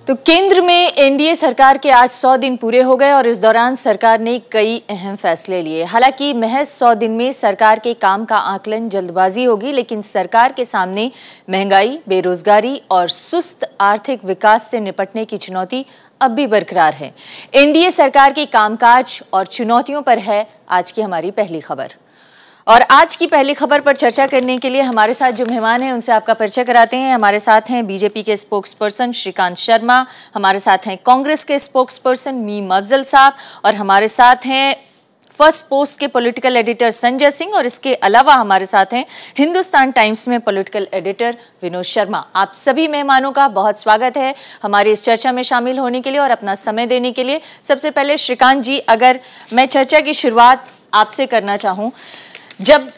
तो केंद्र में एनडीए सरकार के आज 100 दिन पूरे हो गए और इस दौरान सरकार ने कई अहम फैसले लिए। हालांकि महज 100 दिन में सरकार के काम का आकलन जल्दबाजी होगी, लेकिन सरकार के सामने महंगाई, बेरोजगारी और सुस्त आर्थिक विकास से निपटने की चुनौती अब भी बरकरार है। एनडीए सरकार के कामकाज और चुनौतियों पर है आज की हमारी पहली खबर। और आज की पहली खबर पर चर्चा करने के लिए हमारे साथ जो मेहमान हैं उनसे आपका परिचय कराते हैं। हमारे साथ हैं बीजेपी के स्पोक्सपर्सन श्रीकांत शर्मा, हमारे साथ हैं कांग्रेस के स्पोक्सपर्सन मीम अफजल साहब और हमारे साथ हैं फर्स्ट पोस्ट के पॉलिटिकल एडिटर संजय सिंह और इसके अलावा हमारे साथ हैं हिंदुस्तान टाइम्स में पॉलिटिकल एडिटर विनोद शर्मा। आप सभी मेहमानों का बहुत स्वागत है हमारी इस चर्चा में शामिल होने के लिए और अपना समय देने के लिए। सबसे पहले श्रीकांत जी, अगर मैं चर्चा की शुरुआत आपसे करना चाहूँ, जब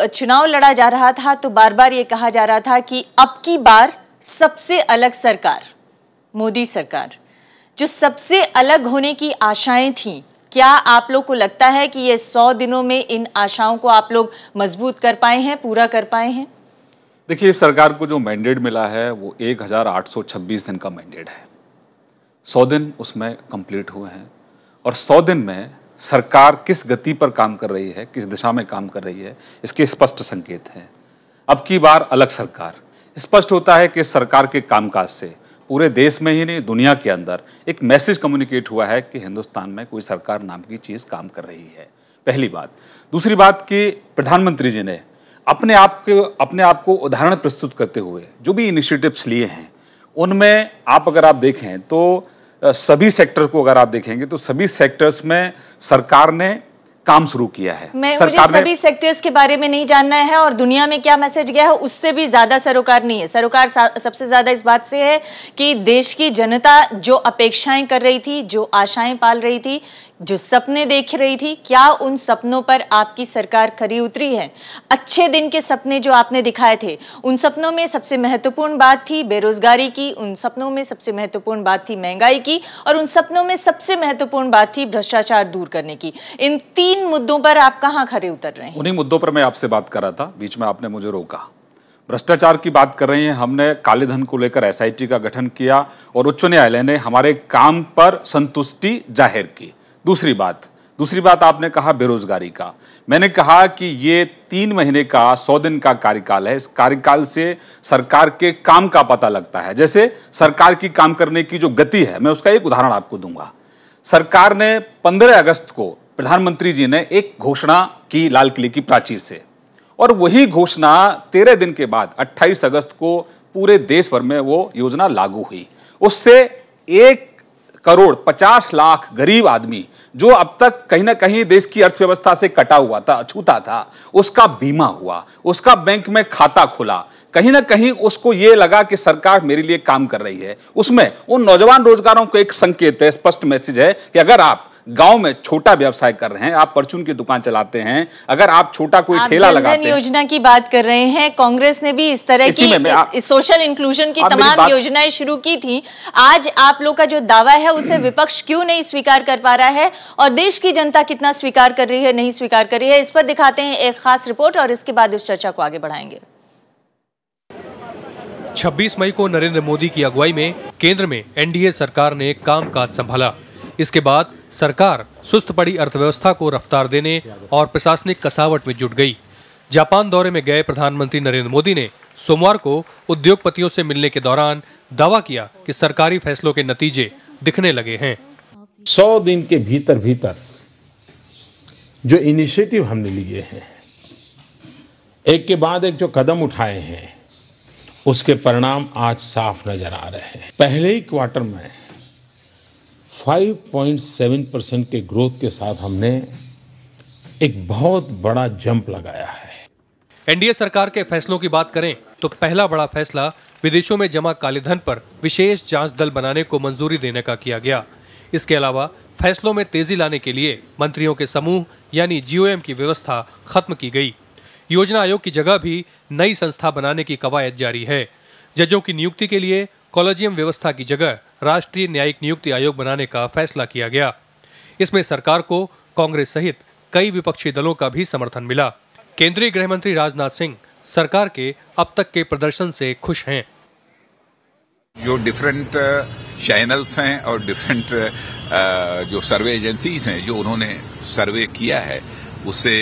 चुनाव लड़ा जा रहा था तो बार बार ये कहा जा रहा था कि अब की बार सबसे अलग सरकार, मोदी सरकार, जो सबसे अलग होने की आशाएं थीं, क्या आप लोग को लगता है कि ये 100 दिनों में इन आशाओं को आप लोग मजबूत कर पाए हैं, पूरा कर पाए हैं? देखिए, सरकार को जो मैंडेट मिला है वो 1826 दिन का मैंडेट है। 100 दिन उसमें कंप्लीट हुए हैं और 100 दिन में सरकार किस गति पर काम कर रही है, किस दिशा में काम कर रही है, इसके स्पष्ट संकेत हैं। अब की बार अलग सरकार, स्पष्ट होता है कि सरकार के कामकाज से पूरे देश में ही नहीं दुनिया के अंदर एक मैसेज कम्युनिकेट हुआ है कि हिंदुस्तान में कोई सरकार नाम की चीज़ काम कर रही है। पहली बात। दूसरी बात कि प्रधानमंत्री जी ने अपने आप को उदाहरण प्रस्तुत करते हुए जो भी इनिशिएटिव्स लिए हैं उनमें अगर आप देखें तो सभी सेक्टर को अगर आप देखेंगे तो सभी सेक्टर्स में सरकार ने काम शुरू किया है। मुझे सभी सेक्टर्स के बारे में नहीं जानना है और दुनिया में क्या मैसेज गया है उससे भी ज्यादा सरोकार नहीं है। सरोकार सबसे ज्यादा इस बात से है कि देश की जनता जो अपेक्षाएं कर रही थी, जो आशाएं पाल रही थी, जो सपने देख रही थी, क्या उन सपनों पर आपकी सरकार खरी उतरी है? अच्छे दिन के सपने जो आपने दिखाए थे, उन सपनों में सबसे महत्वपूर्ण बात थी बेरोजगारी की, उन सपनों में सबसे महत्वपूर्ण बात थी महंगाई की और उन सपनों में सबसे महत्वपूर्ण बात थी भ्रष्टाचार दूर करने की। इन 3 मुद्दों पर आप कहां खरे उतर रहे हैं? उन्हीं मुद्दों पर मैं आपसे बात कर रहा था, बीच में आपने मुझे रोका। भ्रष्टाचार की बात कर रहे हैं, हमने काले धन को लेकर एसआईटी का गठन किया और उच्च न्यायालय ने हमारे काम पर संतुष्टि जाहिर की। दूसरी बात आपने कहा बेरोजगारी का। मैंने कहा कि ये 3 महीने का 100 दिन का कार्यकाल है। इस कार्यकाल से सरकार के काम का पता लगता है। जैसे सरकार की काम करने की जो गति है, मैं उसका एक उदाहरण आपको दूंगा। सरकार ने 15 अगस्त को प्रधानमंत्री जी ने एक घोषणा की लाल किले की प्राचीर से और वही घोषणा 13 दिन के बाद 28 अगस्त को पूरे देश भर में वो योजना लागू हुई। उससे 1,50,00,000 गरीब आदमी जो अब तक कहीं ना कहीं देश की अर्थव्यवस्था से कटा हुआ था, अछूता था, उसका बीमा हुआ, उसका बैंक में खाता खुला। कहीं ना कहीं उसको ये लगा कि सरकार मेरे लिए काम कर रही है। उसमें उन नौजवान रोजगारों को एक संकेत है, स्पष्ट मैसेज है कि अगर आप गांव में छोटा व्यवसाय कर रहे हैं, आप परचून की दुकान चलाते हैं, अगर आप छोटा कोई ठेला लगाते हैं, योजना की बात कर रहे हैं, कांग्रेस ने भी इस तरह की सोशल इंक्लूजन की तमाम योजनाएं शुरू की थी। आज आप लोग का जो दावा है उसे विपक्ष क्यों नहीं स्वीकार कर पा रहा है और देश की जनता कितना स्वीकार कर रही है, नहीं स्वीकार कर रही है, इस पर दिखाते हैं एक खास रिपोर्ट और इसके बाद इस चर्चा को आगे बढ़ाएंगे। 26 मई को नरेंद्र मोदी की अगुवाई में केंद्र में एनडीए सरकार ने कामकाज संभाला। इसके बाद सरकार सुस्त पड़ी अर्थव्यवस्था को रफ्तार देने और प्रशासनिक कसावट में जुट गई। जापान दौरे में गए प्रधानमंत्री नरेंद्र मोदी ने सोमवार को उद्योगपतियों से मिलने के दौरान दावा किया कि सरकारी फैसलों के नतीजे दिखने लगे हैं। 100 दिन के भीतर जो इनिशिएटिव हमने लिए हैं, एक के बाद एक जो कदम उठाए हैं, उसके परिणाम आज साफ नजर आ रहे हैं। पहले ही क्वार्टर में 5.7% के ग्रोथ के साथ हमने एक बहुत बड़ा जंप लगाया है। एनडीए सरकार के फैसलों की बात करें तो पहला बड़ा फैसला विदेशों में जमा काले धन पर विशेष जांच दल बनाने को मंजूरी देने का किया गया। इसके अलावा फैसलों में तेजी लाने के लिए मंत्रियों के समूह यानी जीओएम की व्यवस्था खत्म की गई। योजना आयोग की जगह भी नई संस्था बनाने की कवायद जारी है। जजों की नियुक्ति के लिए कॉलेजियम व्यवस्था की जगह राष्ट्रीय न्यायिक नियुक्ति आयोग बनाने का फैसला किया गया। इसमें सरकार को कांग्रेस सहित कई विपक्षी दलों का भी समर्थन मिला। केंद्रीय गृह मंत्री राजनाथ सिंह सरकार के अब तक के प्रदर्शन से खुश हैं। जो डिफरेंट चैनल्स हैं और डिफरेंट जो सर्वे एजेंसीज हैं जो उन्होंने सर्वे किया है, उससे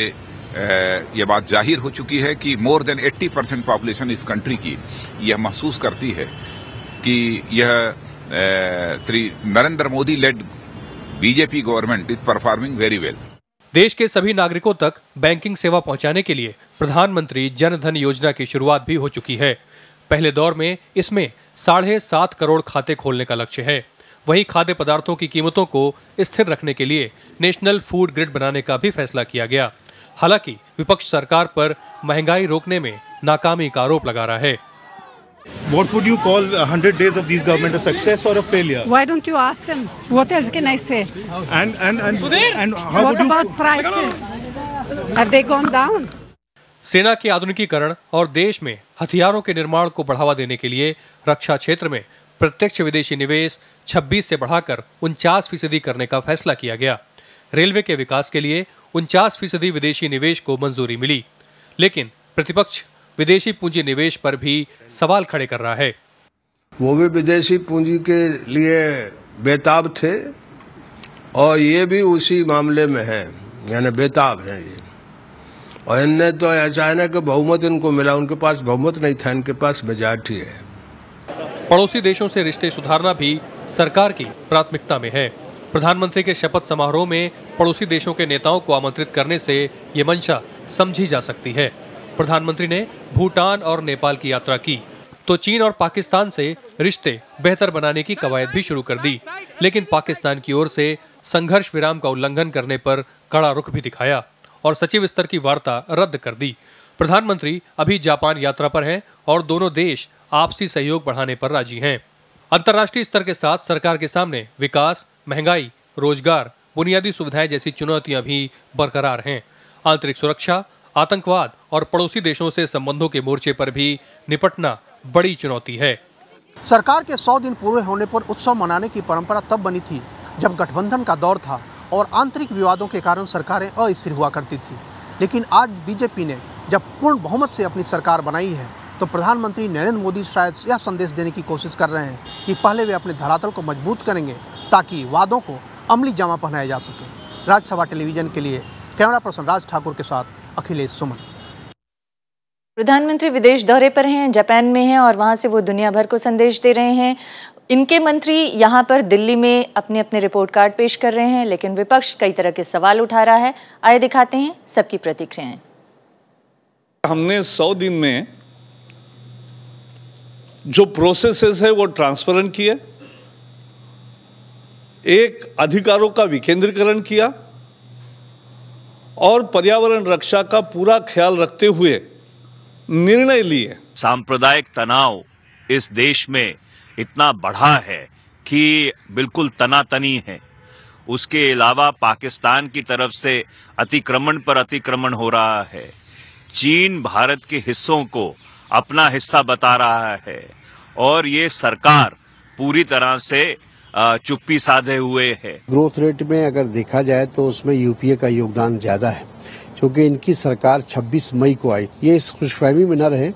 ये बात जाहिर हो चुकी है कि मोर देन 80% पॉपुलेशन इस कंट्री की यह महसूस करती है कि यह Shri Narendra Modi led BJP government is performing very well. देश के सभी नागरिकों तक बैंकिंग सेवा पहुंचाने के लिए प्रधानमंत्री जन धन योजना की शुरुआत भी हो चुकी है। पहले दौर में इसमें 7.5 करोड़ खाते खोलने का लक्ष्य है। वहीं खाद्य पदार्थों की कीमतों को स्थिर रखने के लिए नेशनल फूड ग्रिड बनाने का भी फैसला किया गया। हालांकि विपक्ष सरकार पर महंगाई रोकने में नाकामी का आरोप लगा रहा है। What would you call 100 days of this government, a success or a failure? Why don't you ask them? What else can I say? And how What about prices? Have they gone down? सेना के आधुनिकीकरण और देश में हथियारों के निर्माण को बढ़ावा देने के लिए रक्षा क्षेत्र में प्रत्यक्ष विदेशी निवेश 26 से बढ़ाकर 49% करने का फैसला किया गया। रेलवे के विकास के लिए 49% विदेशी निवेश को मंजूरी मिली, लेकिन प्रतिपक्ष विदेशी पूंजी निवेश पर भी सवाल खड़े कर रहा है। वो भी विदेशी पूंजी के लिए बेताब थे और ये भी उसी मामले में है, यानी बेताब है ये। और इनने तो ऐसा है ना कि बहुमत इनको मिला, उनके पास बहुमत नहीं था, इनके पास मेजॉरिटी है। पड़ोसी देशों से रिश्ते सुधारना भी सरकार की प्राथमिकता में है। प्रधानमंत्री के शपथ समारोह में पड़ोसी देशों के नेताओं को आमंत्रित करने से ये मंशा समझी जा सकती है। प्रधानमंत्री ने भूटान और नेपाल की यात्रा की तो चीन और पाकिस्तान से रिश्ते बेहतर बनाने की कवायद भी शुरू कर दी, लेकिन पाकिस्तान की ओर से संघर्ष विराम का उल्लंघन करने पर कड़ा रुख भी दिखाया और सचिव स्तर की वार्ता रद्द कर दी। प्रधानमंत्री अभी जापान यात्रा पर हैं और दोनों देश आपसी सहयोग बढ़ाने पर राजी हैं। अंतर्राष्ट्रीय स्तर के साथ सरकार के सामने विकास, महंगाई, रोजगार, बुनियादी सुविधाएं जैसी चुनौतियां भी बरकरार हैं। आंतरिक सुरक्षा, आतंकवाद और पड़ोसी देशों से संबंधों के मोर्चे पर भी निपटना बड़ी चुनौती है। सरकार के 100 दिन पूरे होने पर उत्सव मनाने की परंपरा तब बनी थी जब गठबंधन का दौर था और आंतरिक विवादों के कारण सरकारें अस्थिर हुआ करती थी। लेकिन आज बीजेपी ने जब पूर्ण बहुमत से अपनी सरकार बनाई है तो प्रधानमंत्री नरेंद्र मोदी शायद यह संदेश देने की कोशिश कर रहे हैं कि पहले वे अपने धरातल को मजबूत करेंगे ताकि वादों को अमली जामा पहनाया जा सके। राज्यसभा टेलीविजन के लिए कैमरा पर्सन राज ठाकुर के साथ अखिलेश सुमन। प्रधानमंत्री विदेश दौरे पर हैं, जापान में हैं और वहां से वो दुनिया भर को संदेश दे रहे हैं। इनके मंत्री यहां पर दिल्ली में अपने अपने रिपोर्ट कार्ड पेश कर रहे हैं, लेकिन विपक्ष कई तरह के सवाल उठा रहा है। आइए दिखाते हैं सबकी प्रतिक्रियाएं। हमने 100 दिन में जो प्रोसेसेस है वो ट्रांसपेरेंट किए, एक अधिकारों का विकेंद्रीकरण किया और पर्यावरण रक्षा का पूरा ख्याल रखते हुए निर्णय लिए। सांप्रदायिक तनाव इस देश में इतना बढ़ा है कि बिल्कुल तनातनी है। उसके अलावा पाकिस्तान की तरफ से अतिक्रमण पर अतिक्रमण हो रहा है। चीन भारत के हिस्सों को अपना हिस्सा बता रहा है और ये सरकार पूरी तरह से चुप्पी साधे हुए है। ग्रोथ रेट में अगर देखा जाए तो उसमें यूपीए का योगदान ज्यादा है, क्योंकि इनकी सरकार 26 मई को आई। ये इस खुशफहमी में न रहे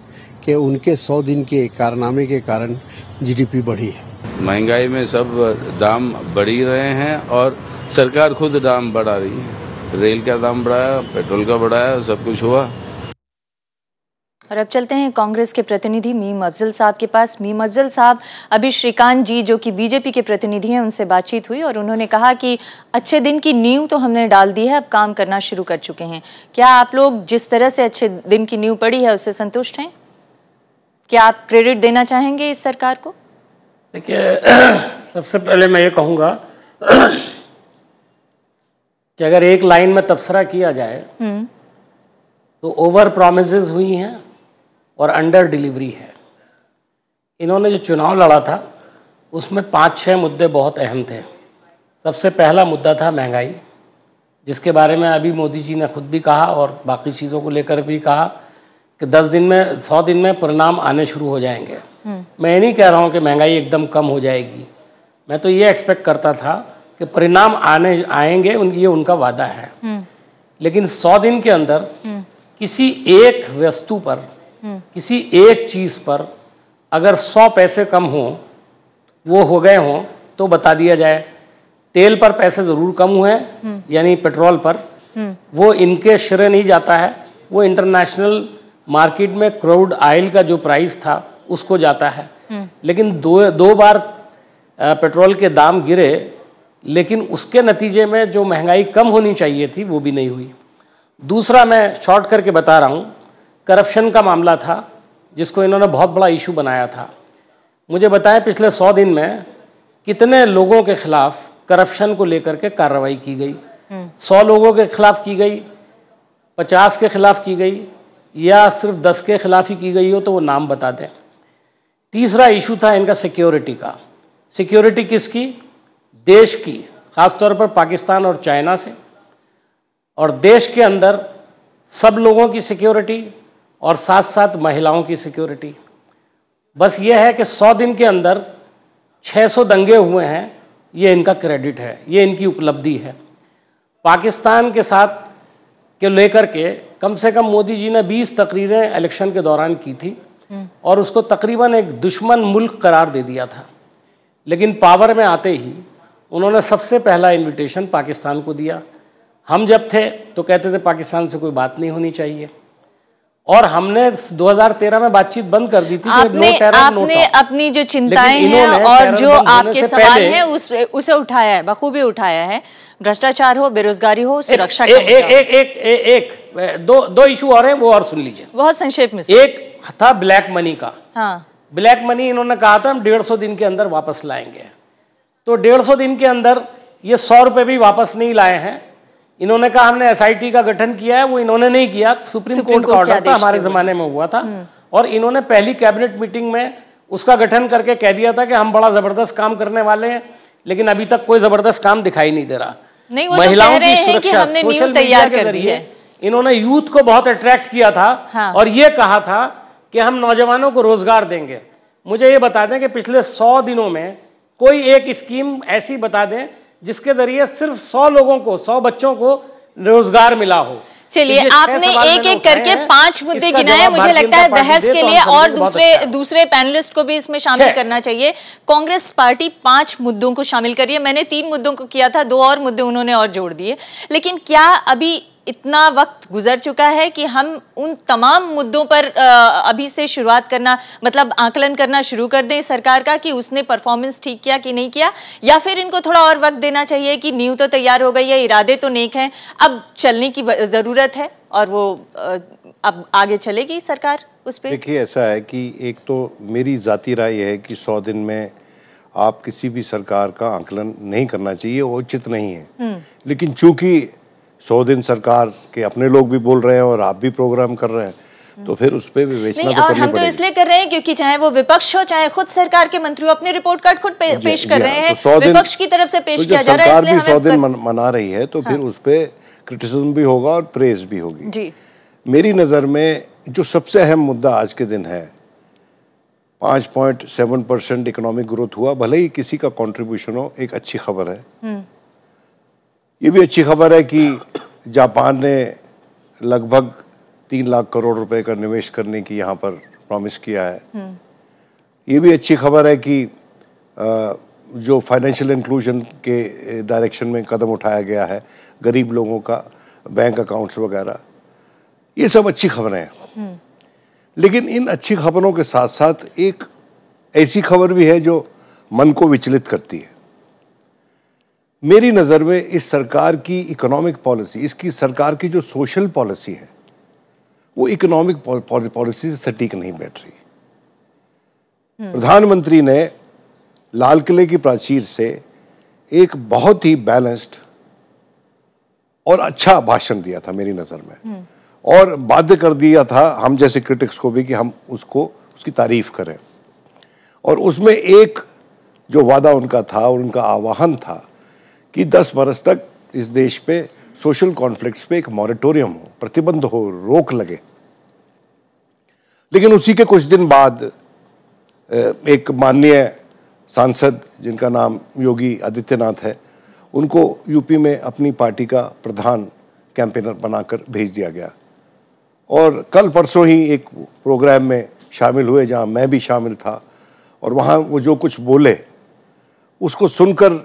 कि उनके 100 दिन के कारनामे के कारण जीडीपी बढ़ी है। महंगाई में सब दाम बढ़ ही रहे हैं और सरकार खुद दाम बढ़ा रही है। रेल का दाम बढ़ाया, पेट्रोल का बढ़ाया, सब कुछ हुआ। और अब चलते हैं कांग्रेस के प्रतिनिधि मीम अफजल साहब के पास। मीम अफजल साहब, अभी श्रीकांत जी जो कि बीजेपी के प्रतिनिधि हैं उनसे बातचीत हुई और उन्होंने कहा कि अच्छे दिन की नींव तो हमने डाल दी है, अब काम करना शुरू कर चुके हैं। क्या आप लोग जिस तरह से अच्छे दिन की नींव पड़ी है उससे संतुष्ट हैं? क्या आप क्रेडिट देना चाहेंगे इस सरकार को? देखिए, सबसे पहले मैं ये कहूँगा कि अगर एक लाइन में तबसरा किया जाए तो ओवर प्रोमिसेस हुई हैं और अंडर डिलीवरी है। इन्होंने जो चुनाव लड़ा था उसमें 5-6 मुद्दे बहुत अहम थे। सबसे पहला मुद्दा था महंगाई, जिसके बारे में अभी मोदी जी ने खुद भी कहा और बाकी चीज़ों को लेकर भी कहा कि 100 दिन में परिणाम आने शुरू हो जाएंगे। मैं ये नहीं कह रहा हूँ कि महंगाई एकदम कम हो जाएगी, मैं तो ये एक्सपेक्ट करता था कि परिणाम आएंगे, ये उनका वादा है। लेकिन 100 दिन के अंदर किसी एक वस्तु पर, किसी एक चीज पर अगर 100 पैसे कम हो वो हो गए हों तो बता दिया जाए। तेल पर पैसे ज़रूर कम हुए हैं, यानी पेट्रोल पर, वो इनके श्रेय नहीं जाता है, वो इंटरनेशनल मार्केट में क्रूड ऑयल का जो प्राइस था उसको जाता है। लेकिन दो बार पेट्रोल के दाम गिरे, लेकिन उसके नतीजे में जो महंगाई कम होनी चाहिए थी वो भी नहीं हुई। दूसरा मैं शॉर्ट करके बता रहा हूँ, करप्शन का मामला था जिसको इन्होंने बहुत बड़ा इशू बनाया था। मुझे बताएं पिछले 100 दिन में कितने लोगों के खिलाफ करप्शन को लेकर के कार्रवाई की गई? 100 लोगों के खिलाफ की गई, 50 के खिलाफ की गई, या सिर्फ 10 के खिलाफ ही की गई हो तो वो नाम बता दें। तीसरा इशू था इनका सिक्योरिटी का। सिक्योरिटी किसकी? देश की, खासतौर पर पाकिस्तान और चाइना से, और देश के अंदर सब लोगों की सिक्योरिटी और साथ साथ महिलाओं की सिक्योरिटी। बस ये है कि 100 दिन के अंदर 600 दंगे हुए हैं, ये इनका क्रेडिट है, ये इनकी उपलब्धि है। पाकिस्तान के साथ के लेकर के कम से कम मोदी जी ने 20 तकरीरें इलेक्शन के दौरान की थी और उसको तकरीबन एक दुश्मन मुल्क करार दे दिया था। लेकिन पावर में आते ही उन्होंने सबसे पहला इन्विटेशन पाकिस्तान को दिया। हम जब थे तो कहते थे पाकिस्तान से कोई बात नहीं होनी चाहिए, और हमने 2013 में बातचीत बंद कर दी थी। आपने अपनी जो चिंताएं हैं और जो आपके सवाल हैं उसे उठाया है, बखूबी उठाया है। भ्रष्टाचार हो, बेरोजगारी हो, सुरक्षा दो इशू और हैं, वो और सुन लीजिए बहुत संक्षेप में। एक था ब्लैक मनी का। हाँ, ब्लैक मनी इन्होंने कहा था हम 150 दिन के अंदर वापस लाएंगे, तो 150 दिन के अंदर ये 100 रुपए भी वापस नहीं लाए हैं। इन्होंने कहा हमने एसआईटी का गठन किया है, वो इन्होंने नहीं किया, सुप्रीम कोर्ट का ऑर्डर था, हमारे जमाने में हुआ था, और इन्होंने पहली कैबिनेट मीटिंग में उसका गठन करके कह दिया था कि हम बड़ा जबरदस्त काम करने वाले हैं, लेकिन अभी तक कोई जबरदस्त काम दिखाई नहीं दे रहा। नहीं, वो महिलाओं की सुरक्षा, सोशल मीडिया के जरिए इन्होंने यूथ को बहुत अट्रैक्ट किया था और ये कहा था कि हम नौजवानों को रोजगार देंगे। मुझे ये बता दें कि पिछले 100 दिनों में कोई एक स्कीम ऐसी बता दें जिसके जरिए सिर्फ 100 लोगों को, 100 बच्चों को रोजगार मिला हो। चलिए, आपने एक एक करके 5 मुद्दे गिनाए। मुझे लगता है बहस के लिए और दूसरे पैनलिस्ट को भी इसमें शामिल करना चाहिए। कांग्रेस पार्टी 5 मुद्दों को शामिल करिए। मैंने 3 मुद्दों को किया था, 2 और मुद्दे उन्होंने और जोड़ दिए। लेकिन क्या अभी इतना वक्त गुजर चुका है कि हम उन तमाम मुद्दों पर अभी से शुरुआत करना, मतलब आकलन करना शुरू कर दें सरकार का कि उसने परफॉर्मेंस ठीक किया कि नहीं किया, या फिर इनको थोड़ा और वक्त देना चाहिए कि नींव तो तैयार हो गई है, इरादे तो नेक हैं, अब चलने की जरूरत है और वो अब आगे चलेगी सरकार उस पर? देखिए, ऐसा है कि एक तो मेरी जाती राय है कि 100 दिन में आप किसी भी सरकार का आकलन नहीं करना चाहिए, वो उचित नहीं है। लेकिन चूंकि 100 दिन सरकार के अपने लोग भी बोल रहे हैं और आप भी प्रोग्राम कर रहे हैं, तो फिर उस पर विवेचना तो करनी पड़ेगी। हम तो इसलिए कर रहे हैं क्योंकि चाहे वो विपक्ष हो चाहे खुद सरकार के मंत्री हो, अपने रिपोर्ट कार्ड खुद पेश कर रहे हैं, तो विपक्ष की तरफ से पेश किया जा रहा है, इसलिए सरकार भी 100 दिन मना रही है, तो फिर उस पर क्रिटिसिज्म भी होगा और प्रेज भी होगी जी। मेरी नज़र में जो सबसे अहम मुद्दा आज के दिन है, 5.7% इकोनॉमिक ग्रोथ हुआ, भले ही किसी का कंट्रीब्यूशन हो, एक अच्छी खबर है। ये भी अच्छी खबर है कि जापान ने लगभग 3 लाख करोड़ रुपए का निवेश करने की यहाँ पर प्रॉमिस किया है। ये भी अच्छी खबर है कि जो फाइनेंशियल इंक्लूजन के डायरेक्शन में कदम उठाया गया है, गरीब लोगों का बैंक अकाउंट्स वगैरह, ये सब अच्छी खबरें हैं। लेकिन इन अच्छी खबरों के साथ साथ एक ऐसी खबर भी है जो मन को विचलित करती है। मेरी नज़र में इस सरकार की इकोनॉमिक पॉलिसी, इसकी सरकार की जो सोशल पॉलिसी है, वो इकोनॉमिक पॉलिसी से सटीक नहीं बैठ रही। प्रधानमंत्री ने लाल किले की प्राचीर से एक बहुत ही बैलेंस्ड और अच्छा भाषण दिया था मेरी नज़र में, और बाध्य कर दिया था हम जैसे क्रिटिक्स को भी कि हम उसकी तारीफ करें। और उसमें एक जो वादा उनका था और उनका आह्वान था कि 10 बरस तक इस देश पे सोशल कॉन्फ्लिक्ट्स पे एक मॉरेटोरियम हो, प्रतिबंध हो, रोक लगे। लेकिन उसी के कुछ दिन बाद एक माननीय सांसद जिनका नाम योगी आदित्यनाथ है, उनको यूपी में अपनी पार्टी का प्रधान कैंपेनर बनाकर भेज दिया गया, और कल परसों ही एक प्रोग्राम में शामिल हुए जहां मैं भी शामिल था, और वहां वो जो कुछ बोले उसको सुनकर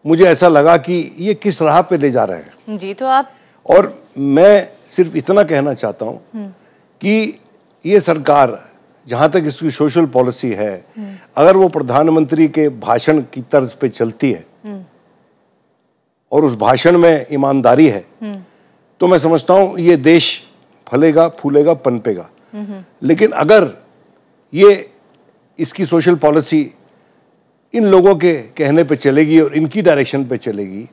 मुझे ऐसा लगा कि ये किस राह पे ले जा रहे हैं। जी, तो आप, और मैं सिर्फ इतना कहना चाहता हूँ कि ये सरकार जहाँ तक इसकी सोशल पॉलिसी है, अगर वो प्रधानमंत्री के भाषण की तर्ज पे चलती है और उस भाषण में ईमानदारी है, तो मैं समझता हूँ ये देश फलेगा, फूलेगा, पनपेगा। लेकिन अगर ये इसकी सोशल पॉलिसी इन लोगों के कहने पे चलेगी और इनकी डायरेक्शन पे चलेगी,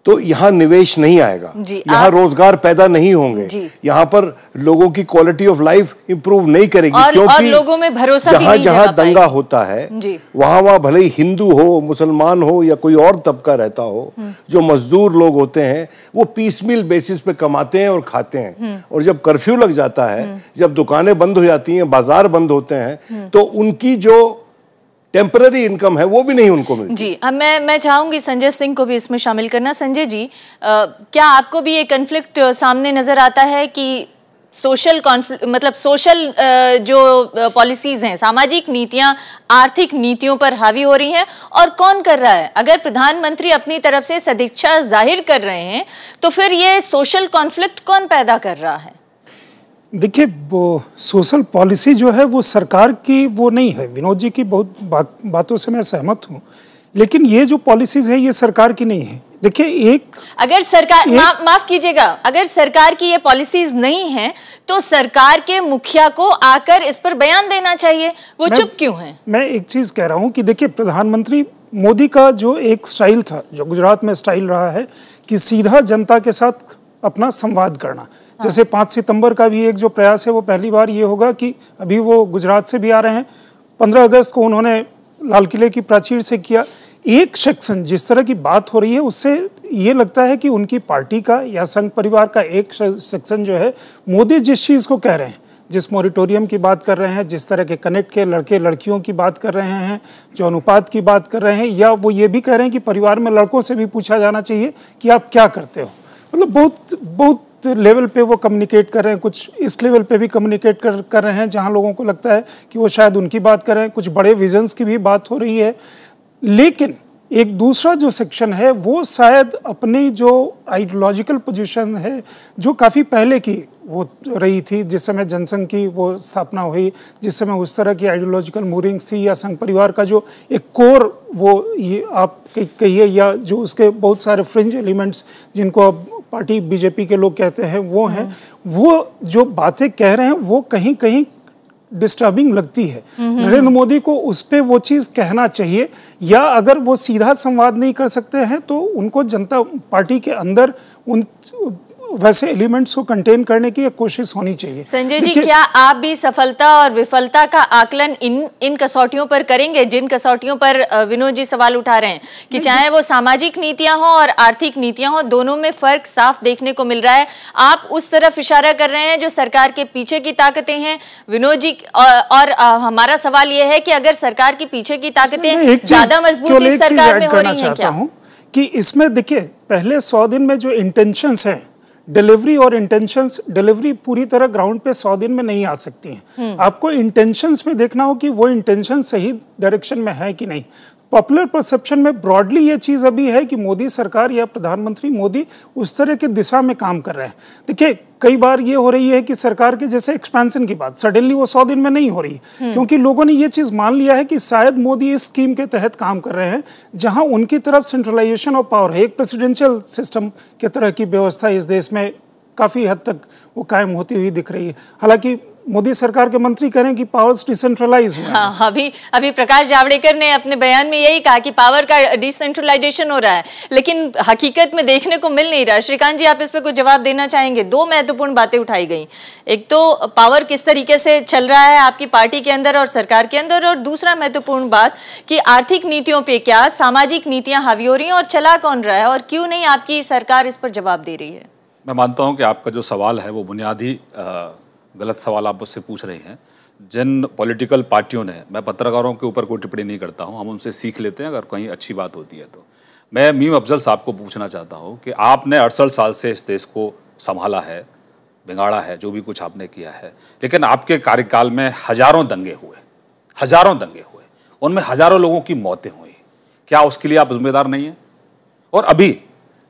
तो यहाँ निवेश नहीं आएगा, यहाँ रोजगार पैदा नहीं होंगे, यहाँ पर लोगों की क्वालिटी ऑफ लाइफ इंप्रूव नहीं करेगी, क्योंकि लोगों में भरोसा भी नहीं जहाँ दंगा होता है वहाँ भले ही हिंदू हो, मुसलमान हो या कोई और तबका रहता हो, जो मजदूर लोग होते हैं वो पीसमील बेसिस पे कमाते हैं और खाते हैं। और जब कर्फ्यू लग जाता है, जब दुकानें बंद हो जाती हैं, बाजार बंद होते हैं, तो उनकी जो टेम्पररी इनकम है वो भी नहीं उनको मिलती। जी, अब मैं चाहूंगी संजय सिंह को भी इसमें शामिल करना। संजय जी, क्या आपको भी ये कन्फ्लिक्ट सामने नजर आता है कि सोशल कॉन्फ्लिक्ट, मतलब सोशल जो पॉलिसीज हैं, सामाजिक नीतियां आर्थिक नीतियों पर हावी हो रही हैं, और कौन कर रहा है? अगर प्रधानमंत्री अपनी तरफ से सदिच्छा जाहिर कर रहे हैं, तो फिर ये सोशल कॉन्फ्लिक्ट कौन पैदा कर रहा है? देखिए, वो सोशल पॉलिसी जो है वो सरकार की वो नहीं है। विनोद जी की बहुत बातों से मैं सहमत हूँ, लेकिन ये जो पॉलिसीज है ये सरकार की नहीं है। देखिए, अगर सरकार माफ कीजिएगा, अगर सरकार की ये पॉलिसीज नहीं है तो सरकार के मुखिया को आकर इस पर बयान देना चाहिए, वो चुप क्यों हैं? मैं एक चीज कह रहा हूँ कि देखिए, प्रधानमंत्री मोदी का जो एक स्टाइल था, जो गुजरात में स्टाइल रहा है कि सीधा जनता के साथ अपना संवाद करना, जैसे 5 सितंबर का भी एक जो प्रयास है वो पहली बार ये होगा कि अभी वो गुजरात से भी आ रहे हैं, 15 अगस्त को उन्होंने लाल किले की प्राचीर से किया। एक सेक्शन जिस तरह की बात हो रही है उससे ये लगता है कि उनकी पार्टी का या संघ परिवार का एक सेक्शन जो है, मोदी जिस चीज़ को कह रहे हैं, जिस मॉरिटोरियम की बात कर रहे हैं, जिस तरह के कनेक्ट के लड़के लड़कियों की बात कर रहे हैं, जो अनुपात की बात कर रहे हैं, या वो ये भी कह रहे हैं कि परिवार में लड़कों से भी पूछा जाना चाहिए कि आप क्या करते हो। मतलब बहुत लेवल पे वो कम्युनिकेट कर रहे हैं, कुछ इस लेवल पे भी कम्युनिकेट कर रहे हैं जहां लोगों को लगता है कि वो शायद उनकी बात कर रहे हैं, कुछ बड़े विजन्स की भी बात हो रही है। लेकिन एक दूसरा जो सेक्शन है वो शायद अपनी जो आइडियोलॉजिकल पोजीशन है, जो काफ़ी पहले की वो रही थी, जिस समय जनसंघ की वो स्थापना हुई, जिस समय उस तरह की आइडियोलॉजिकल मूविंग्स थी, या संघ परिवार का जो एक कोर वो ये आप कहिए, या जो उसके बहुत सारे फ्रिंज एलिमेंट्स जिनको अब पार्टी बीजेपी के लोग कहते हैं वो हैं, वो जो बातें कह रहे हैं वो कहीं कहीं डिस्टर्बिंग लगती है। नरेंद्र मोदी को उस पे वो चीज़ कहना चाहिए, या अगर वो सीधा संवाद नहीं कर सकते हैं तो उनको जनता पार्टी के अंदर उन वैसे एलिमेंट्स को कंटेन करने की एक कोशिश होनी चाहिए। संजय जी, क्या आप भी सफलता और विफलता का आकलन इन कसौटियों पर करेंगे, जिन कसौटियों पर विनोद जी सवाल उठा रहे हैं कि चाहे वो सामाजिक नीतियां हो और आर्थिक नीतियां हो, दोनों में फर्क साफ देखने को मिल रहा है? आप उस तरफ इशारा कर रहे हैं जो सरकार के पीछे की ताकतें हैं, विनोद जी, और हमारा सवाल यह है कि अगर सरकार की पीछे की ताकतें ज्यादा मजबूत इस सरकार में हो रही है क्या? कि इसमें देखिए, पहले 100 दिन में जो इंटेंशंस हैं, डिलीवरी और इंटेंशंस, डिलीवरी पूरी तरह ग्राउंड पे 100 दिन में नहीं आ सकती हैं। आपको इंटेंशंस में देखना हो कि वो इंटेंशन सही डायरेक्शन में है कि नहीं। पॉपुलर परसेप्शन में ब्रॉडली ये चीज़ अभी है कि मोदी सरकार या प्रधानमंत्री मोदी उस तरह की दिशा में काम कर रहे हैं। देखिए, कई बार ये हो रही है कि सरकार के जैसे एक्सपेंशन की बात सडनली वो 100 दिन में नहीं हो रही, क्योंकि लोगों ने ये चीज़ मान लिया है कि शायद मोदी इस स्कीम के तहत काम कर रहे हैं जहां उनकी तरफ सेंट्रलाइजेशन ऑफ पावर है, एक प्रेसिडेंशियल सिस्टम के तरह की व्यवस्था इस देश में काफ़ी हद तक वो कायम होती हुई दिख रही है। हालांकि मोदी सरकार के मंत्री कह रहे हैं कि पावर्स डिसेंट्रलाइज हुआ है। हाँ, अभी प्रकाश जावड़ेकर ने अपने बयान में यही कहा कि पावर का डिसेंट्रलाइजेशन हो रहा है, लेकिन हकीकत में देखने को मिल नहीं रहा। श्रीकांत जी, आप इस पे कुछ जवाब देना चाहेंगे? 2 महत्वपूर्ण बातें उठाई गई, एक तो पावर किस तरीके से चल रहा है आपकी पार्टी के अंदर और सरकार के अंदर, और दूसरा महत्वपूर्ण बात कि आर्थिक नीतियों पे क्या सामाजिक नीतियां हावी हो रही हैं और चला कौन रहा है, और क्यों नहीं आपकी सरकार इस पर जवाब दे रही है? मैं मानता हूं कि आपका जो सवाल है वो बुनियादी गलत सवाल आप मुझसे पूछ रहे हैं। जिन पॉलिटिकल पार्टियों ने, मैं पत्रकारों के ऊपर कोई टिप्पणी नहीं करता हूं, हम उनसे सीख लेते हैं अगर कहीं अच्छी बात होती है तो। मैं मीम अफजल साहब को पूछना चाहता हूं कि आपने 68 साल से इस देश को संभाला है, बिगाड़ा है, जो भी कुछ आपने किया है, लेकिन आपके कार्यकाल में हजारों दंगे हुए, उनमें हजारों लोगों की मौतें हुई, क्या उसके लिए आप जिम्मेदार नहीं है? और अभी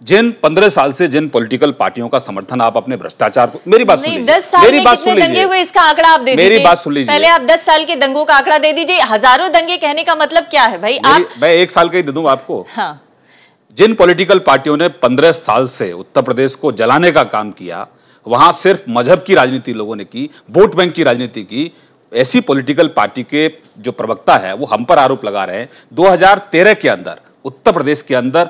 जिन 15 साल से जिन पॉलिटिकल पार्टियों का समर्थन आप अपने भ्रष्टाचार को, मेरी बात सुन लीजिए, 10 साल में कितने दंगे हुए इसका आंकड़ा आप दे दीजिए। मेरी बात सुन लीजिए, पहले आप 10 साल के दंगों का आंकड़ा दे दीजिए। हजारों दंगे कहने का मतलब क्या है भाई? मैं 1 साल का ही दे दूं आपको। हाँ। जिन पॉलिटिकल पार्टियों ने 15 साल से उत्तर प्रदेश को जलाने का काम किया, वहां सिर्फ मजहब की राजनीति लोगों ने की, वोट बैंक की राजनीति की। ऐसी पॉलिटिकल पार्टी के जो प्रवक्ता है वो हम पर आरोप लगा रहे हैं 2013 के अंदर उत्तर प्रदेश के अंदर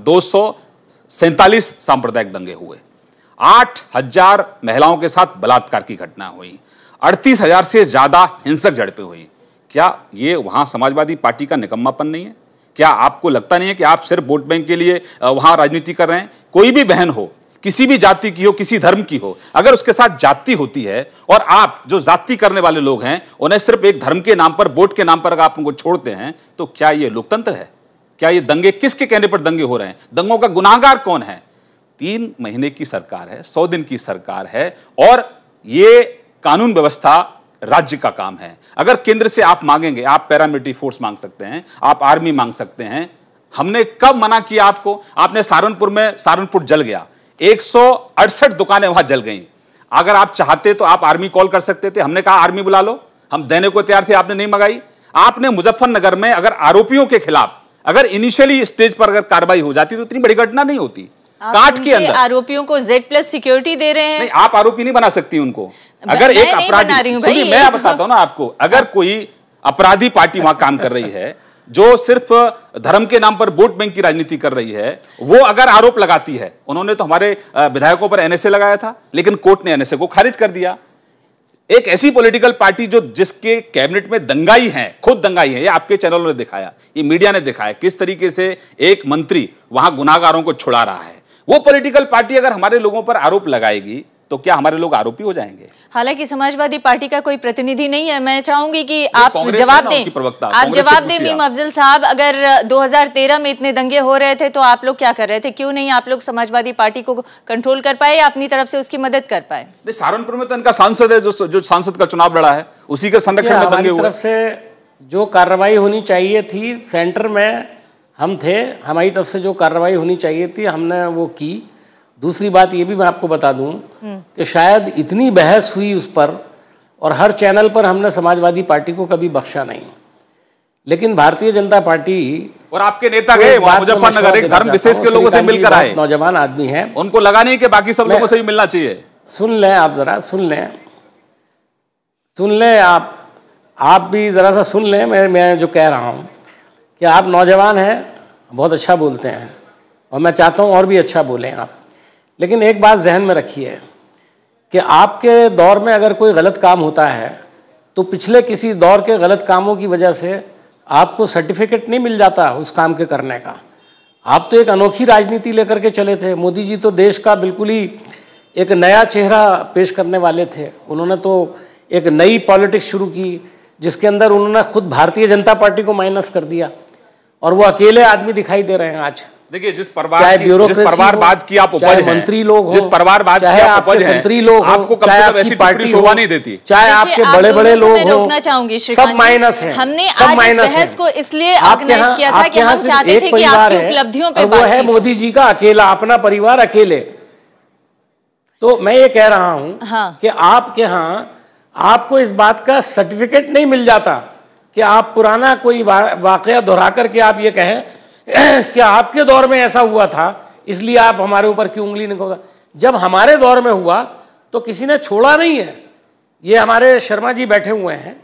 247 सांप्रदायिक दंगे हुए, 8,000 महिलाओं के साथ बलात्कार की घटना हुई, 38,000 से ज्यादा हिंसक झड़पें हुई। क्या ये वहां समाजवादी पार्टी का निकम्मापन नहीं है? क्या आपको लगता नहीं है कि आप सिर्फ वोट बैंक के लिए वहां राजनीति कर रहे हैं? कोई भी बहन हो, किसी भी जाति की हो, किसी धर्म की हो, अगर उसके साथ जाति होती है और आप जो जाति करने वाले लोग हैं उन्हें सिर्फ एक धर्म के नाम पर, वोट के नाम पर अगर आप उनको छोड़ते हैं, तो क्या ये लोकतंत्र है? क्या ये दंगे किसके कहने पर दंगे हो रहे हैं? दंगों का गुनाहगार कौन है? 3 महीने की सरकार है, 100 दिन की सरकार है और ये कानून व्यवस्था राज्य का काम है। अगर केंद्र से आप मांगेंगे, आप पैरामिलिट्री फोर्स मांग सकते हैं, आप आर्मी मांग सकते हैं। हमने कब मना किया आपको? आपने सहारनपुर जल गया, 168 दुकानें वहां जल गई। अगर आप चाहते तो आप आर्मी कॉल कर सकते थे। हमने कहा आर्मी बुला लो, हम देने को तैयार थे, आपने नहीं मंगाई। आपने मुजफ्फरनगर में अगर आरोपियों के खिलाफ अगर इनिशियली स्टेज पर अगर कार्रवाई हो जाती तो इतनी बड़ी घटना नहीं होती। काट के अंदर आरोपियों को Z+ सिक्योरिटी दे रहे हैं। नहीं, आप आरोपी नहीं बना सकती उनको। अगर एक अपराधी, सुनिए मैं बताता हूं ना आपको, अगर कोई अपराधी पार्टी वहां काम कर रही है जो सिर्फ धर्म के नाम पर वोट बैंक की राजनीति कर रही है, वो अगर आरोप लगाती है, उन्होंने तो हमारे विधायकों पर NSA लगाया था, लेकिन कोर्ट ने NSA को खारिज कर दिया। एक ऐसी पॉलिटिकल पार्टी जो जिसके कैबिनेट में दंगाई है, खुद दंगाई है, ये आपके चैनलों ने दिखाया, ये मीडिया ने दिखाया किस तरीके से एक मंत्री वहां गुनाहगारों को छुड़ा रहा है। वो पॉलिटिकल पार्टी अगर हमारे लोगों पर आरोप लगाएगी तो क्या हमारे लोग आरोपी हो जाएंगे? हालांकि समाजवादी पार्टी का कोई प्रतिनिधि नहीं है। मैं चाहूंगी कि आप जवाब दें। आप जवाब दें मीम अफजल साहब, अगर 2013 में इतने दंगे हो रहे थे तो आप लोग क्या कर रहे थे? क्यों नहीं आप लोग समाजवादी पार्टी को कंट्रोल कर पाए या अपनी तरफ से उसकी मदद कर पाए? सहारनपुर में तो इनका सांसद है जो सांसद का चुनाव लड़ा है, उसी के संरक्षण में दंगे हुए। तरफ से जो कार्रवाई होनी चाहिए थी, सेंटर में हम थे, हमारी तरफ से जो कार्रवाई होनी चाहिए थी हमने वो की। दूसरी बात ये भी मैं आपको बता दूं कि शायद इतनी बहस हुई उस पर और हर चैनल पर हमने समाजवादी पार्टी को कभी बख्शा नहीं, लेकिन भारतीय जनता पार्टी और आपके नेता गए मुजफ्फरनगर, एक धर्म विशेष के लोगों से मिलकर आए, नौजवान आदमी है, उनको लगा नहीं कि बाकी सब लोगों से भी मिलना चाहिए। सुन लें आप, जरा सुन लें आप भी जरा सा सुन लें। मैं जो कह रहा हूं कि आप नौजवान हैं, बहुत अच्छा बोलते हैं और मैं चाहता हूं और भी अच्छा बोलें आप, लेकिन एक बात जहन में रखिए कि आपके दौर में अगर कोई गलत काम होता है तो पिछले किसी दौर के गलत कामों की वजह से आपको सर्टिफिकेट नहीं मिल जाता उस काम के करने का। आप तो एक अनोखी राजनीति लेकर के चले थे। मोदी जी तो देश का बिल्कुल ही एक नया चेहरा पेश करने वाले थे। उन्होंने तो एक नई पॉलिटिक्स शुरू की जिसके अंदर उन्होंने खुद भारतीय जनता पार्टी को माइनस कर दिया और वो अकेले आदमी दिखाई दे रहे हैं आज। देखिए, जिस परिवारवाद की आप उपज हैं, मंत्री लोग जिस परिवारवाद की आप उपज हैं, मंत्री लोग आपको कम से कम ऐसी टिप्पणी शोभा नहीं देती। चाहे आपके बड़े-बड़े लोग हों, रोकना चाहूंगी सब माइनस है। हमने आज इस बहस को इसलिए ऑर्गेनाइज किया था कि हम चाहते थे कि आपकी उपलब्धियों पे बातचीत। वो है मोदी जी का अकेला, अपना परिवार अकेले। तो मैं ये कह रहा हूं कि आपके यहाँ आपको इस बात का सर्टिफिकेट नहीं मिल जाता कि आप पुराना कोई वाकया दोहरा करके आप ये कहें कि आपके दौर में ऐसा हुआ था इसलिए आप हमारे ऊपर क्यों उंगली निकालते। जब हमारे दौर में हुआ तो किसी ने छोड़ा नहीं है। ये हमारे शर्मा जी बैठे हुए हैं,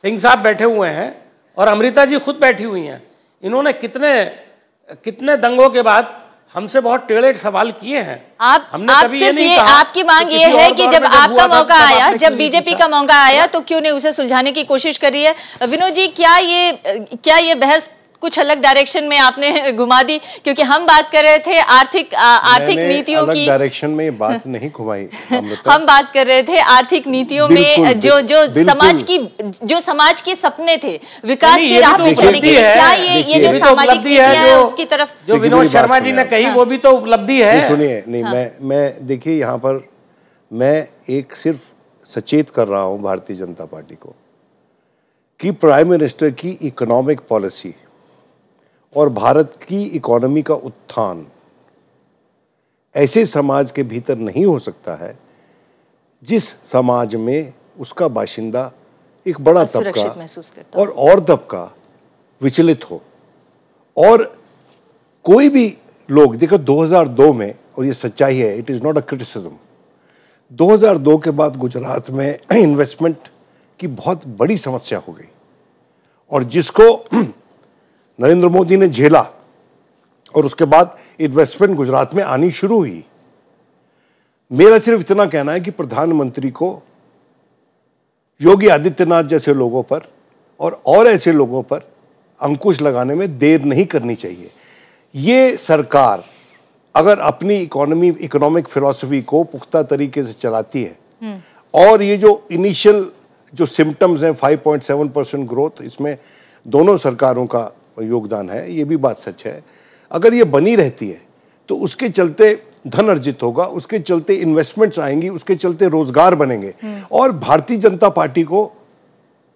सिंह साहब बैठे हुए हैं और अमृता जी खुद बैठी हुई हैं। इन्होंने कितने दंगों के बाद हमसे बहुत टेढ़े सवाल किए हैं। आप सिर्फ ये आपकी मांग ये है कि जब आपका मौका आया, जब बीजेपी का मौका आया तो क्यों नहीं उसे सुलझाने की कोशिश करी है? विनोद जी, क्या ये बहस कुछ अलग डायरेक्शन में आपने घुमा दी? क्योंकि हम बात कर रहे थे आर्थिक नीतियों की। डायरेक्शन में बात नहीं घुमाई। हम बात कर रहे थे आर्थिक नीतियों में जो समाज के सपने थे, विकास की राह पे चलने के लिए। क्या ये जो सामाजिक नीतियां है उसकी तरफ जो विनोद शर्मा जी ने कही वो भी तो उपलब्धि है। सुनिए, नहीं मैं देखिए, यहाँ पर मैं एक सिर्फ सचेत कर रहा हूँ भारतीय जनता पार्टी को कि प्राइम मिनिस्टर की इकोनॉमिक पॉलिसी और भारत की इकोनॉमी का उत्थान ऐसे समाज के भीतर नहीं हो सकता है जिस समाज में उसका बाशिंदा एक बड़ा तबका और तबका विचलित हो। और कोई भी लोग देखो 2002 में, और ये सच्चाई है, it is not a criticism, 2002 के बाद गुजरात में इन्वेस्टमेंट की बहुत बड़ी समस्या हो गई और जिसको नरेंद्र मोदी ने झेला और उसके बाद इन्वेस्टमेंट गुजरात में आनी शुरू हुई। मेरा सिर्फ इतना कहना है कि प्रधानमंत्री को योगी आदित्यनाथ जैसे लोगों पर और ऐसे लोगों पर अंकुश लगाने में देर नहीं करनी चाहिए। ये सरकार अगर अपनी इकोनॉमिक फिलॉसफी को पुख्ता तरीके से चलाती है और ये जो इनिशियल जो सिम्टम्स हैं 5.7% ग्रोथ, इसमें दोनों सरकारों का योगदान है, ये भी बात सच है। अगर ये बनी रहती है तो उसके चलते धन अर्जित होगा, उसके चलते इन्वेस्टमेंट्स आएंगी, उसके चलते रोजगार बनेंगे और भारतीय जनता पार्टी को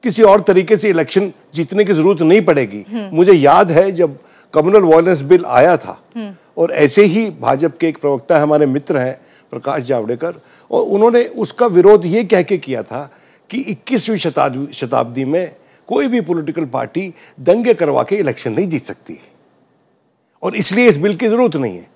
किसी और तरीके से इलेक्शन जीतने की जरूरत नहीं पड़ेगी। मुझे याद है जब कम्युनल वायलेंस बिल आया था और ऐसे ही भाजपा के एक प्रवक्ता हमारे मित्र हैं प्रकाश जावड़ेकर, और उन्होंने उसका विरोध ये कह के किया था कि 21वीं शताब्दी में कोई भी पॉलिटिकल पार्टी दंगे करवा के इलेक्शन नहीं जीत सकती और इसलिए इस बिल की जरूरत नहीं है।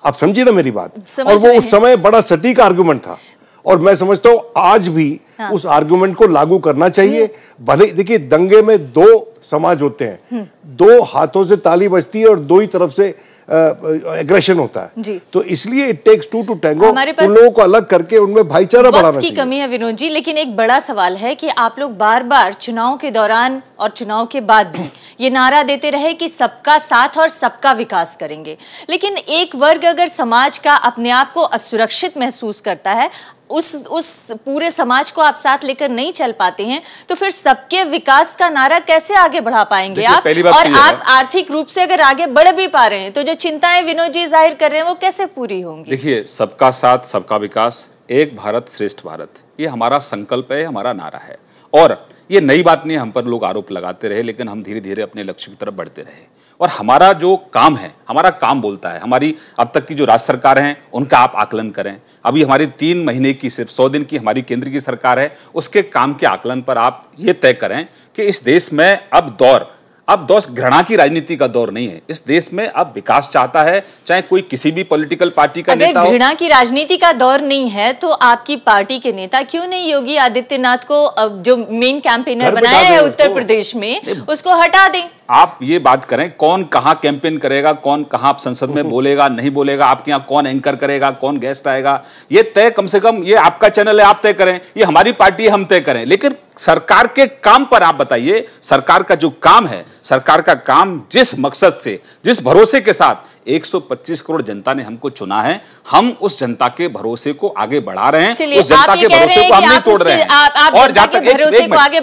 आप समझिए ना मेरी बात। और वो उस समय बड़ा सटीक आर्गुमेंट था और मैं समझता हूं आज भी उस आर्गुमेंट को लागू करना चाहिए। भले देखिए दंगे में दो समाज होते हैं, दो हाथों से ताली बजती है और दो ही तरफ से एग्रेशन होता है, तो इसलिए it takes two to tango. उन लोगों को अलग करके उनमें भाईचारा बढ़ाना चाहिए। की कमी है विनोद जी, लेकिन एक बड़ा सवाल है कि आप लोग बार बार चुनाव के दौरान और चुनाव के बाद भी ये नारा देते रहे कि सबका साथ और सबका विकास करेंगे, लेकिन एक वर्ग अगर समाज का अपने आप को असुरक्षित महसूस करता है, उस पूरे समाज को आप साथ लेकर नहीं चल पाते हैं, तो फिर सबके विकास का नारा कैसे आगे बढ़ा पाएंगे आप? और आप आर्थिक रूप से अगर आगे बढ़ भी पा रहे हैं तो जो चिंताएं विनोद जी जाहिर कर रहे हैं वो कैसे पूरी होंगी? देखिए, सबका साथ सबका विकास, एक भारत श्रेष्ठ भारत, ये हमारा संकल्प है, हमारा नारा है। और ये नई बात नहीं, हम पर लोग आरोप लगाते रहे, लेकिन हम धीरे धीरे अपने लक्ष्य की तरफ बढ़ते रहे। और हमारा जो काम है, हमारा काम बोलता है। हमारी अब तक की जो राज्य सरकार हैं उनका आप आकलन करें, अभी हमारी 3 महीने की सिर्फ 100 दिन की हमारी केंद्र की सरकार है, उसके काम के आकलन पर आप ये तय करें कि इस देश में अब दौर घृणा की राजनीति का दौर नहीं है। इस देश में अब विकास चाहता है, चाहे कोई किसी भी पॉलिटिकल पार्टी का नेता हो। अगर घृणा की राजनीति का दौर नहीं है तो आपकी पार्टी के नेता क्यों नहीं योगी आदित्यनाथ को जो मेन कैंपेनर बनाया है उत्तर प्रदेश में, उसको हटा दें? आप ये बात करें, कौन कहां कैंपेन करेगा, कौन कहां संसद में बोलेगा नहीं बोलेगा, आपके यहाँ कौन एंकर करेगा, कौन गेस्ट आएगा, ये तय कम से कम ये आपका चैनल है, आप तय करें, ये हमारी पार्टी है, हम तय करें। लेकिन सरकार के काम पर आप बताइए, सरकार का जो काम है, सरकार का काम जिस मकसद से, जिस भरोसे के साथ 125 करोड़ जनता ने हमको चुना है, हम उस जनता के भरोसे को आगे बढ़ा रहे हैं, उस जनता के भरोसे को हम नहीं तोड़ रहे हैं। और जहां तक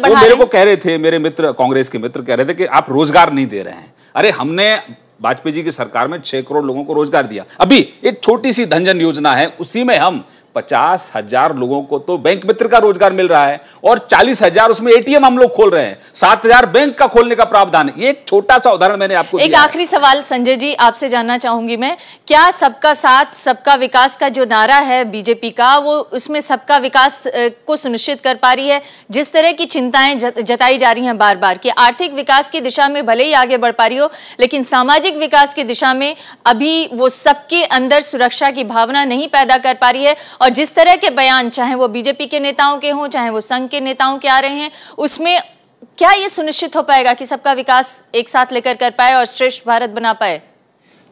वो मेरे को कह रहे थे, मेरे मित्र कांग्रेस के मित्र कह रहे थे कि आप रोजगार नहीं दे रहे हैं। अरे हमने वाजपेयी जी की सरकार में 6 करोड़ लोगों को रोजगार दिया। अभी एक छोटी सी धनजन योजना है, उसी में हम 50,000 लोगों को तो बैंक मित्र का रोजगार मिल रहा है और 40,000 उसमें एटीएम हम लोग खोल रहे हैं, 7,000 बैंक का खोलने का प्रावधान है। ये एक छोटा सा उदाहरण मैंने आपको दिया। एक आखिरी सवाल संजय जी आपसे जानना चाहूंगी मैं, क्या सबका साथ सबका विकास का जो नारा है बीजेपी का, वो उसमें सबका विकास को सुनिश्चित कर पा रही है? जिस तरह की चिंताएं जताई जा रही हैं बार बार कि आर्थिक विकास की दिशा में भले ही आगे बढ़ पा रही हो, लेकिन सामाजिक विकास की दिशा में अभी वो सबके अंदर सुरक्षा की भावना नहीं पैदा कर पा रही है। और जिस तरह के बयान, चाहे वो बीजेपी के नेताओं के हों, चाहे वो संघ के नेताओं के आ रहे हैं, उसमें क्या ये सुनिश्चित हो पाएगा कि सबका विकास एक साथ लेकर कर पाए और श्रेष्ठ भारत बना पाए?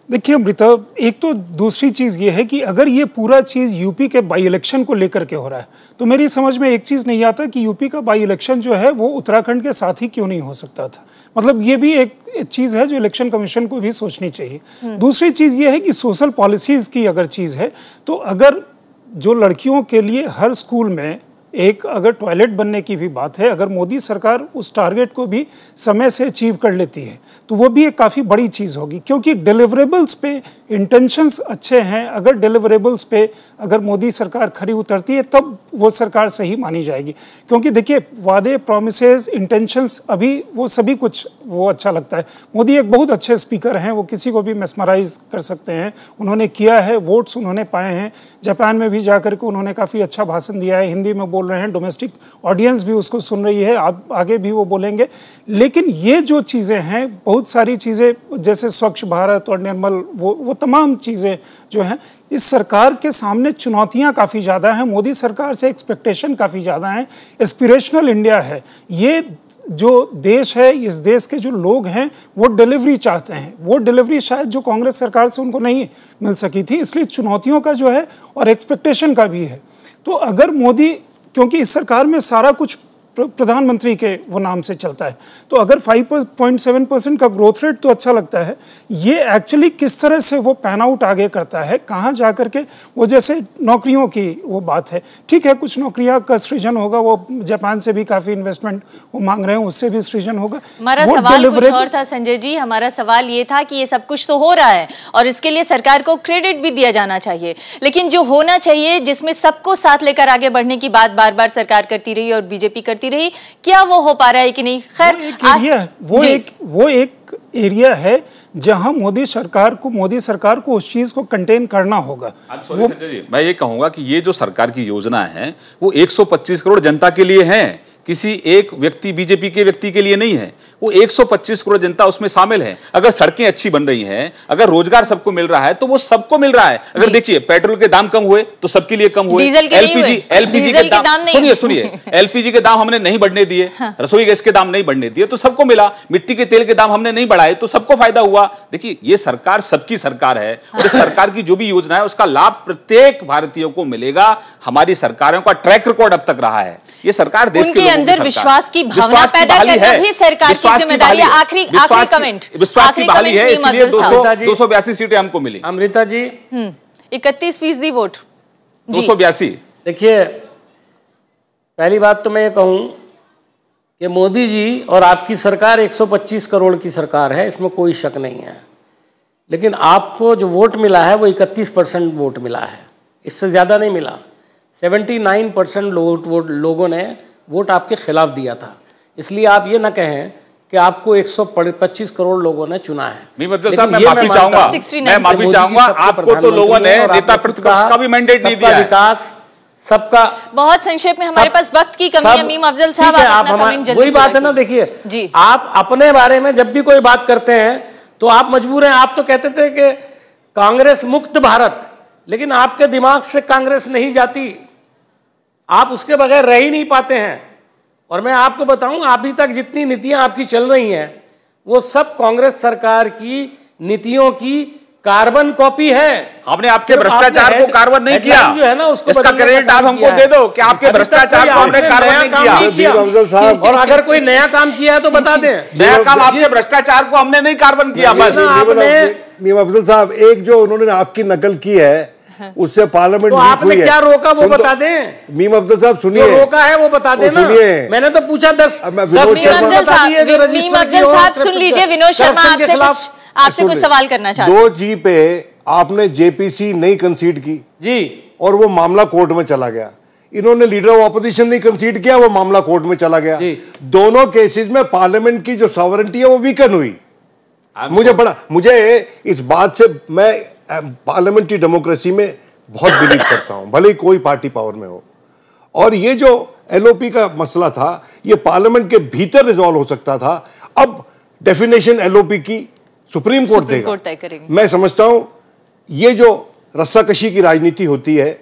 देखिए अमृता, एक तो दूसरी चीज़ ये है कि अगर ये पूरा चीज़ यूपी के बाई इलेक्शन को लेकर के हो रहा है, तो मेरी समझ में एक चीज़ नहीं आता कि यूपी का बाई इलेक्शन जो है वो उत्तराखंड के साथ ही क्यों नहीं हो सकता था। मतलब ये भी एक चीज़ है जो इलेक्शन कमीशन को भी सोचनी चाहिए। दूसरी चीज़ ये है कि सोशल पॉलिसीज़ की अगर चीज़ है, तो अगर जो लड़कियों के लिए हर स्कूल में एक अगर टॉयलेट बनने की भी बात है, अगर मोदी सरकार उस टारगेट को भी समय से अचीव कर लेती है तो वो भी एक काफ़ी बड़ी चीज़ होगी, क्योंकि डिलीवरेबल्स पे इंटेंशंस अच्छे हैं। अगर डिलीवरेबल्स पे अगर मोदी सरकार खरी उतरती है तब वो सरकार सही मानी जाएगी। क्योंकि देखिए, वादे, प्रॉमिसेस, इंटेंशंस, अभी वो सभी कुछ वो अच्छा लगता है। मोदी एक बहुत अच्छे स्पीकर हैं, वो किसी को भी मेस्मराइज कर सकते हैं। उन्होंने किया है, वोट्स उन्होंने पाए हैं। जापान में भी जाकर के उन्होंने काफ़ी अच्छा भाषण दिया है, हिंदी में बोल रहे हैं, डोमेस्टिक ऑडियंस भी उसको सुन रही है, आगे भी वो बोलेंगे। लेकिन ये जो चीज़ें हैं, बहुत सारी चीज़ें जैसे स्वच्छ भारत और निर्मल, वो तमाम चीज़ें जो हैं, इस सरकार के सामने चुनौतियां काफ़ी ज़्यादा हैं। मोदी सरकार से एक्सपेक्टेशन काफ़ी ज़्यादा हैं। एस्पिरेशनल इंडिया है ये जो देश है, इस देश के जो लोग हैं वो डिलीवरी चाहते हैं। वो डिलीवरी शायद जो कांग्रेस सरकार से उनको नहीं मिल सकी थी, इसलिए चुनौतियों का जो है और एक्सपेक्टेशन का भी है। तो अगर मोदी, क्योंकि इस सरकार में सारा कुछ प्रधानमंत्री के वो नाम से चलता है, तो अगर 5.7% का ग्रोथ रेट तो अच्छा लगता है, ये एक्चुअली किस तरह से वो पैन आउट आगे करता है, कहाँ जा करके वो, जैसे नौकरियों की वो बात है, ठीक है, कुछ नौकरियां का सृजन होगा, वो जापान से भी काफ़ी इन्वेस्टमेंट वो मांग रहे हैं, उससे भी सृजन होगा। हमारा सवाल कुछ और था संजय जी, हमारा सवाल ये था कि ये सब कुछ तो हो रहा है और इसके लिए सरकार को क्रेडिट भी दिया जाना चाहिए, लेकिन जो होना चाहिए, जिसमें सबको साथ लेकर आगे बढ़ने की बात बार बार सरकार करती रही और बीजेपी करती रही, क्या वो हो पा रहा है कि नहीं? खैर, वो एक एरिया है जहां मोदी सरकार को उस चीज को कंटेन करना होगा। संजय जी, मैं ये कहूंगा कि ये जो सरकार की योजना है वो 125 करोड़ जनता के लिए है, किसी एक व्यक्ति, बीजेपी के व्यक्ति के लिए नहीं है। वो 125 करोड़ जनता उसमें शामिल है। अगर सड़कें अच्छी बन रही हैं, अगर रोजगार सबको मिल रहा है तो वो सबको मिल रहा है। अगर देखिए, पेट्रोल के दाम कम हुए तो सबके लिए कम हुए, एलपीजी के दाम, सुनिए, एलपीजी के दाम हमने नहीं बढ़ने दिए, रसोई गैस के दाम नहीं बढ़ने दिए तो सबको मिला, मिट्टी के तेल के दाम हमने नहीं बढ़ाए तो सबको फायदा हुआ। देखिए, ये सरकार सबकी सरकार है और इस सरकार की जो भी योजना है उसका लाभ प्रत्येक भारतीय को मिलेगा। हमारी सरकारों का ट्रैक रिकॉर्ड अब तक रहा है। ये सरकार देश के अंदर विश्वास की भावना पैदा करना भी सरकार की जिम्मेदारी है। आखिरी कमेंट, विश्वास की बहाली है, इसलिए 282 सीटें हमको मिली। अमृता जी, 31% वोट, 282। देखिए, पहली बात तो मैं ये कहूं कि मोदी जी और आपकी सरकार 125 करोड़ की सरकार है, इसमें कोई शक नहीं है। लेकिन आपको जो वोट मिला है वो 31% वोट मिला है, इससे ज्यादा नहीं मिला। 79% लोगों ने वोट आपके खिलाफ दिया था। इसलिए आप ये ना कहें कि आपको 125 करोड़ लोगों ने चुना है। साहब, मैं माफी चाहूंगा, आपको तो लोगों ने नेता प्रतिपक्ष का भी मैंडेट नहीं दिया। विकास सबका, बहुत संक्षेप में, हमारे पास वक्त की कमी है। मीम अफजल साहब, आप अपना कमेंट जल्दी। वही बात है ना, देखिए, आप अपने बारे में जब भी कोई बात करते हैं तो आप मजबूर हैं। आप तो कहते थे कि कांग्रेस मुक्त भारत, लेकिन आपके दिमाग से कांग्रेस नहीं जाती, आप उसके बगैर रह ही नहीं पाते हैं। और मैं आपको बताऊं, अभी तक जितनी नीतियां आपकी चल रही हैं वो सब कांग्रेस सरकार की नीतियों की कार्बन कॉपी है। हमने आपके भ्रष्टाचार को कार्बन नहीं किया, जो है ना, उसको इसका क्रेडिट आप हमको दे दो कि आपके भ्रष्टाचार को हमने कार्बन नहीं किया। और अगर कोई नया काम किया है तो बता दें। नया काम, आपके भ्रष्टाचार को हमने नहीं कार्बन किया। बस मीम अफजल साहब, एक जो उन्होंने आपकी नकल की है उससे पार्लियामेंट तो आपने क्या रोका वो बता दें। मीम अफजल साहब सुनिए, जो रोका है वो बता दें ना। मैंने तो पूछा 10। मीम अफजल साहब सुन लीजिए, विनोद शर्मा आपसे कुछ सवाल करना चाहते हैं। 2G पे आपने जेपीसी नहीं कंसीड की जी, और वो मामला कोर्ट में चला गया। इन्होंने लीडर ऑफ ऑपोजिशन नहीं कंसीड किया, वो मामला कोर्ट में चला गया। दोनों केसेस में पार्लियामेंट की जो सॉवरेंटी है वो वीकन हुई। मुझे इस बात से, मैं पार्लियामेंट्री डेमोक्रेसी में बहुत बिलीव करता हूं, भले ही कोई पार्टी पावर में हो। और ये जो एलओपी का मसला था, ये पार्लियामेंट के भीतर रिजॉल्व हो सकता था। अब डेफिनेशन एलओपी की सुप्रीम कोर्ट देगा। मैं समझता हूं ये जो रस्साकशी की राजनीति होती है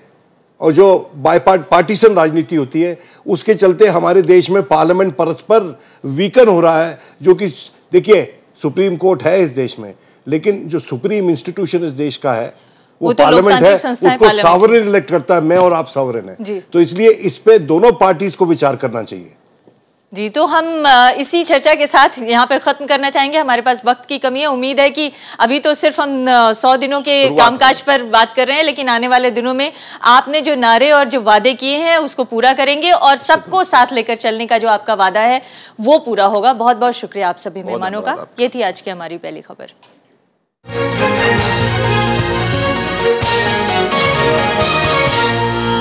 और जो पार्टीशन राजनीति होती है, उसके चलते हमारे देश में पार्लियामेंट परस्पर वीकन हो रहा है। जो कि देखिए, सुप्रीम कोर्ट है इस देश में, लेकिन जो सुप्रीम इंस्टीट्यूशन इस देश का है वो तो पार्लियामेंट है, उसको सॉवरेन इलेक्ट करता है। मैं और आप सॉवरेन है, तो इसलिए इस पे दोनों पार्टीज को विचार करना चाहिए। जी, तो हम इसी चर्चा के साथ यहाँ पे खत्म करना चाहेंगे। हमारे पास वक्त की कमी है। उम्मीद है कि अभी तो सिर्फ हम 100 दिनों के कामकाज पर बात कर रहे हैं, लेकिन आने वाले दिनों में आपने जो नारे और जो वादे किए हैं उसको पूरा करेंगे और सबको साथ लेकर चलने का जो आपका वादा है वो पूरा होगा। बहुत बहुत शुक्रिया आप सभी मेहमानों का। ये थी आज की हमारी पहली खबर।